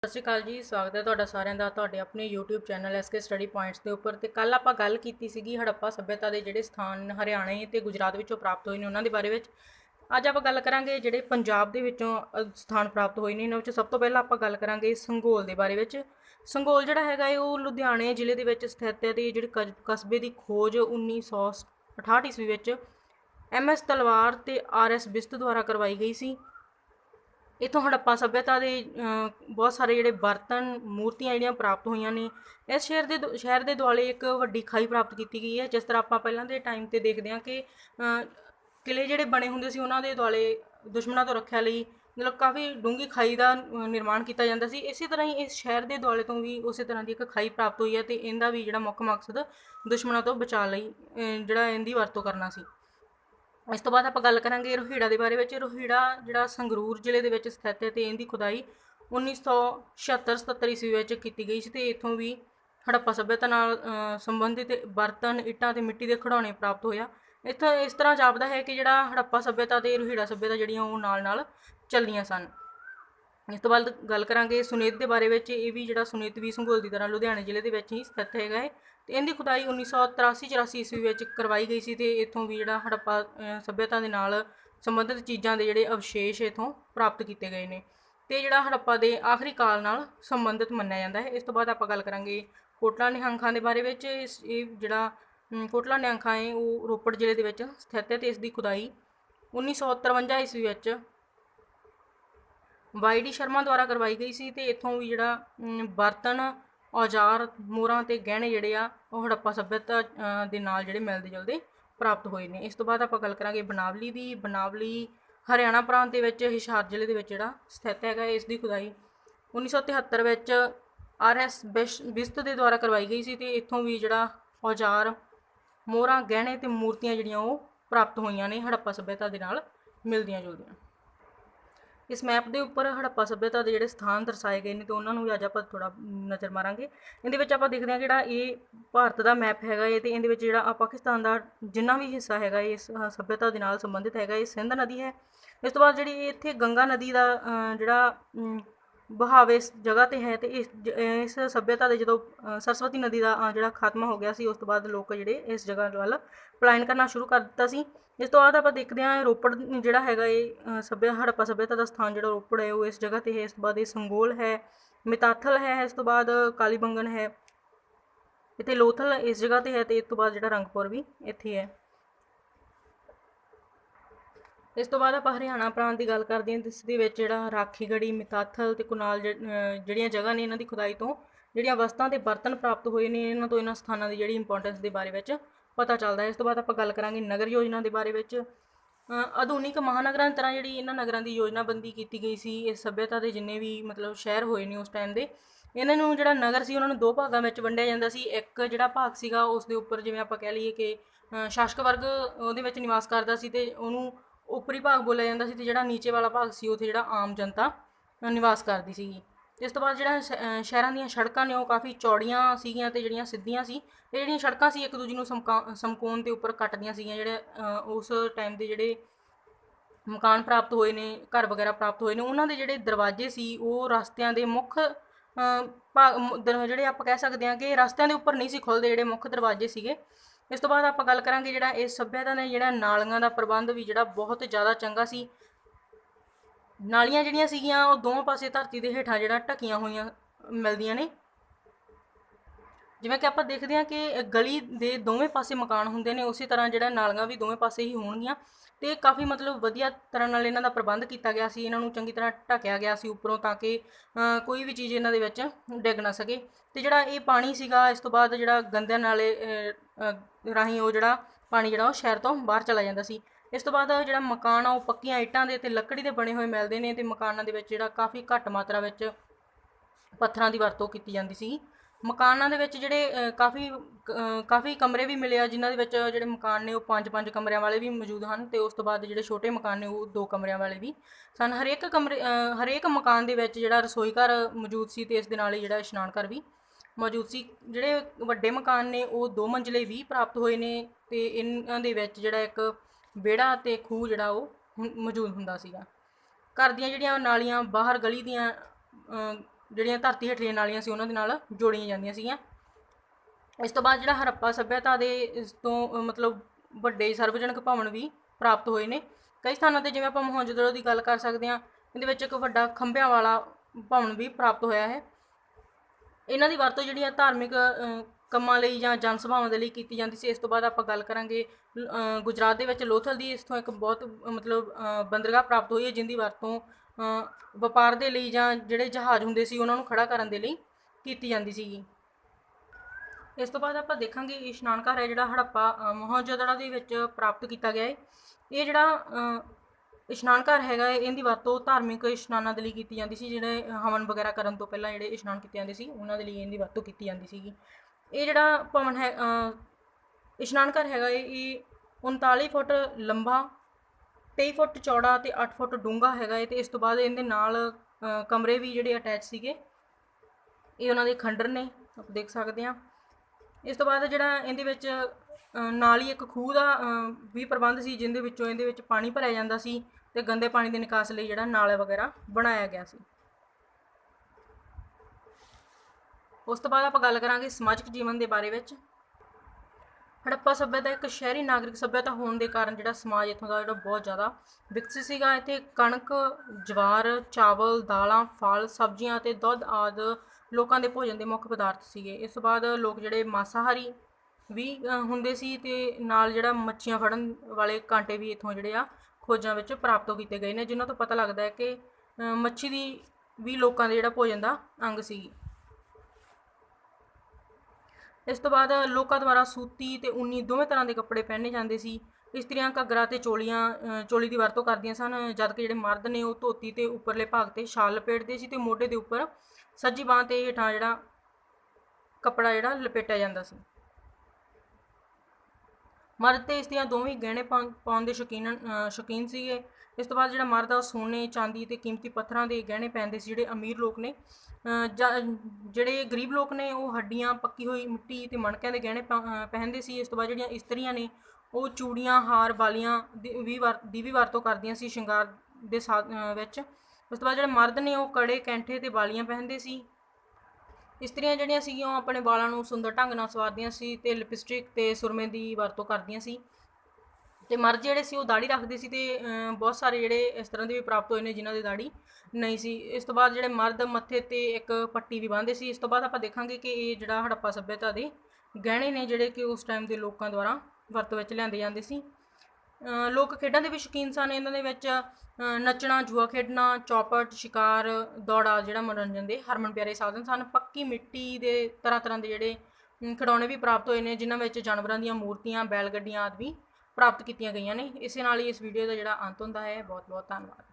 सत श्री अकाल जी। स्वागत है ਤੁਹਾਡਾ ਸਾਰਿਆਂ ਦਾ ਤੁਹਾਡੇ ਆਪਣੇ YouTube channel SK study points ਦੇ ਉੱਪਰ। ਤੇ ਕੱਲ ਆਪਾਂ ਗੱਲ ਕੀਤੀ ਸੀਗੀ ਹੜੱਪਾ ਸੱਭਿਅਤਾ ਦੇ ਜਿਹੜੇ ਸਥਾਨ ਹਰਿਆਣੇ ਤੇ ਗੁਜਰਾਤ ਵਿੱਚੋਂ ਪ੍ਰਾਪਤ ਹੋਏ ਨੇ ਉਹਨਾਂ ਦੇ ਬਾਰੇ ਵਿੱਚ। ਅੱਜ ਆਪਾਂ ਗੱਲ ਕਰਾਂਗੇ ਜਿਹੜੇ ਪੰਜਾਬ ਦੇ ਵਿੱਚੋਂ ਸਥਾਨ ਪ੍ਰਾਪਤ ਹੋਏ ਨੇ। ਇਹਨਾਂ ਵਿੱਚ ਸਭ ਤੋਂ ਪਹਿਲਾਂ ਆਪਾਂ ਗੱਲ ਕਰਾਂਗੇ ਸੰਘੋਲ ਦੇ ਬਾਰੇ ਵਿੱਚ। ਸੰਘੋਲ ਜਿਹੜਾ ਹੈਗਾ ਹੈ ਉਹ ਲੁਧਿਆਣੇ ਜ਼ਿਲ੍ਹੇ ਦੇ ਵਿੱਚ ਸਥਿਤ ਹੈ ਤੇ ਜਿਹੜੇ ਕਸਬੇ ਦੀ ਖੋਜ 1968 ਈਸਵੀ ਵਿੱਚ MS ਤਲਵਾਰ ਤੇ RS ਬਿਸਤ ਦੁਆਰਾ ਕਰਵਾਈ ਗਈ ਸੀ। इतों हड़प्पा सभ्यता के बहुत सारे जोड़े बर्तन मूर्तियां जोड़ियां प्राप्त हुई ने। इस शहर के दुआले एक वड्डी खाई प्राप्त की गई है। जिस तरह आप पहले के टाइम पर देखते हैं कि किले जोड़े बने होंगे सी उन्होंने दुआले दुश्मनों तो रक्षा लई मतलब काफ़ी डूंगी खाई का निर्माण किया जाता सी। इस तरह ही इस शहर के दुआले तो भी उस तरह की एक खाई प्राप्त हुई है। तो इनका भी जोड़ा मुख्य मकसद दुश्मनों तो बचा लई जोड़ा इनकी वरतों करना सी। इस तो बाद आप गल करांगे रोहिड़ा के बारे में। रोहिड़ा जोड़ा संगरूर जिले के स्थित है तो इनकी खुदाई 1976-77 ईस्वी में की गई सी। इतों भी हड़प्पा सभ्यता नाल संबंधित बर्तन इट्टां ते मिट्टी के खिडौने प्राप्त होया। इत्थों इस तरह जापदा है कि जोड़ा हड़प्पा सभ्यता ते रोहिड़ा सभ्यता जिहड़ियां वो नाल चलियां सन। इस तो बाद गल करांगे सुनेत के बारे में। ये भी जोड़ा सुनेत भी संघोल की तरह लुधियाने जिले के ही स्थित है। तो इनकी खुदाई 1983-84 ईस्वी में करवाई गई सी। इतों भी जोड़ा हड़प्पा सभ्यता के नाल संबंधित चीज़ों के जोड़े अवशेष इतों प्राप्त किए गए हैं। तो जोड़ा हड़प्पा के आखिरी काल नाल संबंधित मन्निया जाता है। इस तो बाद आप गल करांगे कोटला निहंखां के बारे में। जोड़ा कोटला निहंखा है वो रोपड़ जिले के स्थित है। तो इसकी खुदाई 1953 ईस्वी में YD शर्मा द्वारा करवाई गई सी। ते इत्थों भी जोड़ा बर्तन औजार मोहरां ते गहने जोड़े आ हड़प्पा सभ्यता के नाल जोड़े मिलते जुलते प्राप्त हुए हैं। इस तो बाद आप गल करांगे बनावली की। बनावली हरियाणा प्रांत के हिसार जिले के जोड़ा स्थित है। इसकी खुदाई 1973 में RS बिस्त के द्वारा करवाई गई सी। ते इत्थों भी जोड़ा औजार मोहरां गहने ते मूर्तियां जोड़ियां वो प्राप्त हुई ने हड़प्पा सभ्यता के नाल मिलदियां जुलदियां। इस मैप के उपर हड़प्पा सभ्यता के जोड़े स्थान दर्शाए गए हैं तो उन्होंने भी अज आप थोड़ा नज़र मारांगे। इहदे आप देखते हैं जोड़ा ये भारत का मैप है। तो इहदे जोड़ा पाकिस्तान का जिन्ना भी हिस्सा है इस सभ्यता के नाल संबंधित है ये सिंध नदी है। इस तो बाद जी इत्थे गंगा नदी का जोड़ा बहाव इस जगह पर है। तो इस सभ्यता के जो सरस्वती नदी का जोड़ा खात्मा हो गया सी उस तो बाद लोग जोड़े इस जगह वाल पलायन करना शुरू कर दिता सी। इस तो बाद आप देखते हैं रोपड़ जोड़ा है ये हड़प्पा सभ्यता का स्थान जो रोपड़ है वो इस जगह पर है। इस तो बाद ये संगोल है, मिताथल है, इस तो बाद कालीबंगन है, इतने लोथल इस जगह पर है। तो इस तो बाद जो रंगपुर भी इत्थे है। इस तो बाद आप हरियाणा प्रांत की गल करते हैं। इस जोड़ा राखीगढ़ी मिताथल ते कुनाल जड़ियाँ जगह ने इन्हों की खुदाई तो जोड़ियाँ वस्तां ते बर्तन प्राप्त हुए हैं। इन्हों तो इन्होंने स्थानों की जी इंपोर्टेंस के बारे में पता चलता है। इस तो बाद आप गल करांगे नगर योजना के बारे में। आधुनिक महानगरां की तरह जी इन्होंने नगरां की योजनाबंदी की गई सी। इस सभ्यता के जिन्ने भी मतलब शहर होए ने उस टाइम के इन्हों जोड़ा नगर से उन्होंने दो भागों में वंडिया जाता सी। एक जोड़ा भाग सीगा उस दे उपर जिवें आपां कह लईए कि शासक वर्ग उहदे विच निवास करदा सी ते उहनूं उपरी भाग बोलिया जाता सी। ते जिहड़ा नीचे वाला भाग सी उत्थे जिहड़ा आम जनता निवास करदी सीगी। इस तो बाद जिहड़ा शहरां दीयां सड़कां ने वो काफ़ी चौड़ियां सीगियां ते जिहड़ियां सिद्धियां सी। ते जिहड़ियां सड़कां सी एक दूजे नूं समकोण के उपर कटदियां सीगियां। जिहड़े उस टाइम के जिहड़े मकान प्राप्त हुए ने घर वगैरह प्राप्त हुए ने उन्होंने जोड़े दरवाजे सी वो रस्तियां के मुख भाग जोड़े आप कह सकते हैं कि रस्तियां के उपर नहीं सी खुलते जोड़े मुख्य दरवाजे सीगे। इस तो बाद आप गल करांगे जोड़ा इस सभ्यता ने जोड़ा नालियां का प्रबंध भी जोड़ा बहुत ज़्यादा चंगा सी। नालियां जिहड़ियां सीगियां वो दोवें पासे धरती के हेठां जोड़ा ढकियां होईयां मिलदियां ने। जिवें कि आप देखते हैं कि गली के दोवें पासे मकान होंगे ने उस तरह जो नालियां भी दोवें पासे ही होणगियां। तो काफ़ी मतलब वधिया तरह नाल इन्हां दा प्रबंध किया गया सी। इन्हां नूं चंगी तरह ढकिया गया सी उपरों ताकि कोई भी चीज़ इन्हां दे विच डिग ना सके। तो जिहड़ा ये पानी सीगा इस तो बाद जिहड़ा गंदे नाले राहीं वो जिहड़ा पानी जिहड़ा शहर तो बाहर चला जाता सी। इस तो बाद जिहड़ा मकान आ वो पक्कियां इट्टां दे ते लकड़ी दे बने हुए मिलते हैं। तो मकानां दे विच जिहड़ा काफ़ी घੱਟ मात्रा विच पत्थरां दी वरतों की जाती सी। मकानां दे विच जिहड़े काफ़ी कमरे भी मिले जिन्हां दे विच जिहड़े मकान ने वो 5-5 कमरिਆਂ वाले भी मौजूद हैं। तो उस तो बाद जिहड़े छोटे मकान ने वो 2 कमरिਆਂ वाले भी सन। हरेक मकान दे विच जिहड़ा रसोई घर मौजूद सी। ते इस दे नाल ही जिहड़ा इशनान घर भी मौजूद सी। जिहड़े वड्डे मकान ने वो 2 मंजिले भी प्राप्त होए ने। ते इन्हां दे विच जिहड़ा एक बेड़ा ते खूह जिहड़ा वो मौजूद हुंदा सीगा। घर दीयां जिहड़ियां नालियां बाहर गली दीयां ਜਿਹੜੀਆਂ ਧਰਤੀ ਹੇਠਲੀਆਂ ਨਾਲੀਆਂ ਸੀ ਉਹਨਾਂ ਦੇ ਨਾਲ ਜੋੜੀਆਂ ਜਾਂਦੀਆਂ ਸੀਗੀਆਂ। ਇਸ ਤੋਂ ਬਾਅਦ ਜਿਹੜਾ ਹੜੱਪਾ ਸੱਭਿਅਤਾ ਦੇ ਇਸ ਤੋਂ ਮਤਲਬ ਵੱਡੇ ਸਾਰਵਜਨਿਕ ਭਵਨ ਵੀ ਪ੍ਰਾਪਤ ਹੋਏ ਨੇ ਕਈ ਸਥਾਨਾਂ 'ਤੇ। ਜਿਵੇਂ ਆਪਾਂ ਮੋਹਨਜੋਦੜੋ ਦੀ ਗੱਲ ਕਰ ਸਕਦੇ ਹਾਂ, ਇਹਦੇ ਵਿੱਚ ਇੱਕ ਵੱਡਾ ਖੰਭਿਆਂ ਵਾਲਾ ਭਵਨ ਵੀ ਪ੍ਰਾਪਤ ਹੋਇਆ ਹੈ। ਇਹਨਾਂ ਦੀ ਵਰਤੋਂ ਜਿਹੜੀ ਆ ਧਾਰਮਿਕ ਕੰਮਾਂ ਲਈ ਜਾਂ ਜਨ ਸਭਾਵਾਂ ਦੇ ਲਈ ਕੀਤੀ ਜਾਂਦੀ ਸੀ। ਇਸ ਤੋਂ ਬਾਅਦ ਆਪਾਂ ਗੱਲ ਕਰਾਂਗੇ ਗੁਜਰਾਤ ਦੇ ਵਿੱਚ ਲੋਥਲ ਦੀ। ਇਸਥੋਂ ਇੱਕ ਬਹੁਤ ਮਤਲਬ ਬੰਦਰਗਾਹ ਪ੍ਰਾਪਤ ਹੋਈ ਹੈ ਜਿਹਦੀ ਵਰਤੋਂ ਵਪਾਰ ਦੇ ਲਈ ਜਾਂ ਜਿਹੜੇ ਜਹਾਜ਼ ਹੁੰਦੇ ਸੀ ਉਹਨਾਂ ਨੂੰ ਖੜਾ ਕਰਨ ਦੇ ਲਈ ਕੀਤੀ ਜਾਂਦੀ ਸੀਗੀ। ਇਸ ਤੋਂ ਬਾਅਦ ਆਪਾਂ ਦੇਖਾਂਗੇ ਇਸ਼ਨਾਨ ਘਰ ਹੈ ਜਿਹੜਾ ਹੜੱਪਾ ਮੋਹਨਜੋਦੜੋ ਦੇ ਵਿੱਚ ਪ੍ਰਾਪਤ ਕੀਤਾ ਗਿਆ ਹੈ। ਇਹ ਜਿਹੜਾ ਇਸ਼ਨਾਨ ਘਰ ਹੈਗਾ ਇਹਦੀ ਵਰਤੋਂ ਧਾਰਮਿਕ ਇਸ਼ਨਾਨਾਂ ਦੇ ਲਈ ਕੀਤੀ ਜਾਂਦੀ ਸੀ। ਜਿਹੜੇ ਹਵਨ ਵਗੈਰਾ ਕਰਨ ਤੋਂ ਪਹਿਲਾਂ ਜਿਹੜੇ ਇਸ਼ਨਾਨ ਕੀਤੇ ਜਾਂਦੇ ਸੀ ਉਹਨਾਂ ਦੇ ਲਈ ਇਹਦੀ ਵਰਤੋਂ ਕੀਤੀ ਜਾਂਦੀ ਸੀਗੀ। ਇਹ ਜਿਹੜਾ ਭਵਨ ਹੈ ਇਸ਼ਨਾਨ ਘਰ ਹੈਗਾ ਇਹ 39 ਫੁੱਟ ਲੰਬਾ, 23 ਫੁੱਟ ਚੌੜਾ ਅਤੇ 8 ਫੁੱਟ ਡੂੰਘਾ ਹੈਗਾ ਹੈ। ਅਤੇ ਇਸ ਤੋਂ ਬਾਅਦ ਇਹਦੇ ਨਾਲ ਕਮਰੇ ਵੀ ਜਿਹੜੇ ਅਟੈਚ ਸੀਗੇ, ਇਹ ਉਹਨਾਂ ਦੇ ਖੰਡਰ ਨੇ, ਆਪਾਂ ਦੇਖ ਸਕਦੇ ਹਾਂ। ਇਸ ਤੋਂ ਬਾਅਦ ਜਿਹੜਾ ਇਹਦੇ ਵਿੱਚ ਨਾਲ ਹੀ ਇੱਕ ਖੂਹ ਦਾ ਵੀ ਪ੍ਰਬੰਧ ਸੀ ਜਿਹਦੇ ਵਿੱਚੋਂ ਇਹਦੇ ਵਿੱਚ ਪਾਣੀ ਭਰਿਆ ਜਾਂਦਾ ਸੀ ਅਤੇ ਗੰਦੇ ਪਾਣੀ ਦੇ ਨਿਕਾਸ ਲਈ ਜਿਹੜਾ ਨਾਲਾ ਵਗੈਰਾ ਬਣਾਇਆ ਗਿਆ ਸੀ। ਉਸ ਤੋਂ ਬਾਅਦ ਆਪਾਂ ਗੱਲ ਕਰਾਂਗੇ ਸਮਾਜਿਕ ਜੀਵਨ ਦੇ ਬਾਰੇ ਵਿੱਚ। ਹੜੱਪਾ ਸੱਭਿਅਤਾ ਇੱਕ ਸ਼ਹਿਰੀ ਨਾਗਰਿਕ ਸੱਭਿਅਤਾ ਹੋਣ ਦੇ ਕਾਰਨ ਜਿਹੜਾ ਸਮਾਜ ਇੱਥੋਂ ਦਾ ਜਿਹੜਾ ਬਹੁਤ ਜ਼ਿਆਦਾ ਵਿਕਸਿਤ ਸੀਗਾ। ਇੱਥੇ ਕਣਕ, ਜਵਾਰ, ਚਾਵਲ, ਦਾਲਾਂ, ਫਲ, ਸਬਜ਼ੀਆਂ ਅਤੇ ਦੁੱਧ ਆਦਿ ਲੋਕਾਂ ਦੇ ਭੋਜਨ ਦੇ ਮੁੱਖ ਪਦਾਰਥ ਸੀਗੇ। ਇਸ ਤੋਂ ਬਾਅਦ ਲੋਕ ਜਿਹੜੇ ਮਾਸਾਹਾਰੀ ਵੀ ਹੁੰਦੇ ਸੀ ਅਤੇ ਨਾਲ ਜਿਹੜਾ ਮੱਛੀਆਂ ਫੜਨ ਵਾਲੇ ਕਾਂਟੇ ਵੀ ਇੱਥੋਂ ਜਿਹੜੇ ਆ ਖੋਜਾਂ ਵਿੱਚ ਪ੍ਰਾਪਤ ਕੀਤੇ ਗਏ ਨੇ, ਜਿਨ੍ਹਾਂ ਤੋਂ ਪਤਾ ਲੱਗਦਾ ਹੈ ਕਿ ਮੱਛੀ ਦੀ ਵੀ ਲੋਕਾਂ ਦੇ ਜਿਹੜਾ ਭੋਜਨ ਦਾ ਅੰਗ ਸੀ। ਇਸ ਤੋਂ ਬਾਅਦ ਲੋਕਾਂ ਦੁਆਰਾ ਸੂਤੀ ਅਤੇ ਊਨੀ ਦੋਵੇਂ ਤਰ੍ਹਾਂ ਦੇ ਕੱਪੜੇ ਪਹਿਨੇ ਜਾਂਦੇ ਸੀ। ਇਸਤਰੀਆਂ ਘੱਗਰਾ ਅਤੇ ਚੋਲੀ ਦੀ ਵਰਤੋਂ ਕਰਦੀਆਂ ਸਨ, ਜਦਕਿ ਜਿਹੜੇ ਮਰਦ ਨੇ ਉਹ ਧੋਤੀ ਅਤੇ ਉੱਪਰਲੇ ਭਾਗ 'ਤੇ ਸ਼ਾਲ ਲਪੇਟਦੇ ਸੀ ਅਤੇ ਮੋਢੇ ਦੇ ਉੱਪਰ ਸੱਜੀ ਬਾਂਹ 'ਤੇ ਹੇਠਾਂ ਜਿਹੜਾ ਕੱਪੜਾ ਜਿਹੜਾ ਲਪੇਟਿਆ ਜਾਂਦਾ ਸੀ। ਮਰਦ ਅਤੇ ਇਸਤਰੀਆਂ ਦੋਵੇਂ ਗਹਿਣੇ ਪਾਉਣ ਦੇ ਸ਼ੌਕੀਨ ਸੀਗੇ। ਇਸ ਤੋਂ ਬਾਅਦ ਜਿਹੜਾ ਮਰਦ ਆ ਉਹ ਸੋਨੇ, ਚਾਂਦੀ ਅਤੇ ਕੀਮਤੀ ਪੱਥਰਾਂ ਦੇ ਗਹਿਣੇ ਪਹਿਨਦੇ ਸੀ। ਜਿਹੜੇ ਅਮੀਰ ਲੋਕ ਨੇ ਜਿਹੜੇ ਗਰੀਬ ਲੋਕ ਨੇ ਉਹ ਹੱਡੀਆਂ, ਪੱਕੀ ਹੋਈ ਮਿੱਟੀ ਅਤੇ ਮਣਕਿਆਂ ਦੇ ਗਹਿਣੇ ਪਹਿਨਦੇ ਸੀ। ਇਸ ਤੋਂ ਬਾਅਦ ਜਿਹੜੀਆਂ ਇਸਤਰੀਆਂ ਨੇ ਉਹ ਚੂੜੀਆਂ, ਹਾਰ, ਬਾਲੀਆਂ ਦੀ ਵੀ ਵਰਤੋਂ ਕਰਦੀਆਂ ਸੀ ਸ਼ਿੰਗਾਰ ਦੇ ਵਿੱਚ। ਉਸ ਤੋਂ ਬਾਅਦ ਜਿਹੜੇ ਮਰਦ ਨੇ ਉਹ ਕੜੇ, ਕੈਂਠੇ ਅਤੇ ਬਾਲੀਆਂ ਪਹਿਨਦੇ ਸੀ। ਇਸਤਰੀਆਂ ਜਿਹੜੀਆਂ ਸੀਗੀਆਂ ਉਹ ਆਪਣੇ ਵਾਲਾਂ ਨੂੰ ਸੁੰਦਰ ਢੰਗ ਨਾਲ ਸਵਾਰਦੀਆਂ ਸੀ ਅਤੇ ਲਿਪਸਟਿਕ ਅਤੇ ਸੁਰਮੇ ਦੀ ਵਰਤੋਂ ਕਰਦੀਆਂ ਸੀ। ਅਤੇ ਮਰਦ ਜਿਹੜੇ ਸੀ ਉਹ ਦਾੜੀ ਰੱਖਦੇ ਸੀ ਅਤੇ ਬਹੁਤ ਸਾਰੇ ਜਿਹੜੇ ਇਸ ਤਰ੍ਹਾਂ ਦੇ ਵੀ ਪ੍ਰਾਪਤ ਹੋਏ ਨੇ ਜਿਨ੍ਹਾਂ ਦੀ ਦਾੜੀ ਨਹੀਂ ਸੀ। ਇਸ ਤੋਂ ਬਾਅਦ ਜਿਹੜੇ ਮਰਦ ਮੱਥੇ 'ਤੇ ਇੱਕ ਪੱਟੀ ਵੀ ਬੰਨ੍ਹਦੇ ਸੀ। ਇਸ ਤੋਂ ਬਾਅਦ ਆਪਾਂ ਦੇਖਾਂਗੇ ਕਿ ਇਹ ਜਿਹੜਾ ਹੜੱਪਾ ਸੱਭਿਅਤਾ ਦੇ ਗਹਿਣੇ ਨੇ ਜਿਹੜੇ ਕਿ ਉਸ ਟਾਈਮ ਦੇ ਲੋਕਾਂ ਦੁਆਰਾ ਵਰਤੋਂ ਵਿੱਚ ਲਿਆਂਦੇ ਜਾਂਦੇ ਸੀ। ਲੋਕ ਖੇਡਾਂ ਦੇ ਵੀ ਸ਼ੌਕੀਨ ਸਨ। ਇਹਨਾਂ ਦੇ ਵਿੱਚ ਨੱਚਣਾ, ਜੂਆ ਖੇਡਣਾ, ਚੌਪਟ, ਸ਼ਿਕਾਰ, ਦੌੜਾ ਜਿਹੜਾ ਮਨੋਰੰਜਨ ਦੇ ਹਰਮਨ ਪਿਆਰੇ ਸਾਧਨ ਸਨ। ਪੱਕੀ ਮਿੱਟੀ ਦੇ ਤਰ੍ਹਾਂ ਦੇ ਜਿਹੜੇ ਖਿਡੌਣੇ ਵੀ ਪ੍ਰਾਪਤ ਹੋਏ ਨੇ ਜਿਨ੍ਹਾਂ ਵਿੱਚ ਜਾਨਵਰਾਂ ਦੀਆਂ ਮੂਰਤੀਆਂ, ਬੈਲ ਗੱਡੀਆਂ ਆਦਿ ਵੀ ਪ੍ਰਾਪਤ ਕੀਤੀਆਂ ਗਈਆਂ ਨੇ। ਇਸੇ ਨਾਲ ਹੀ ਇਸ ਵੀਡੀਓ ਦਾ ਜਿਹੜਾ ਅੰਤ ਹੁੰਦਾ ਹੈ। ਬਹੁਤ ਬਹੁਤ ਧੰਨਵਾਦ।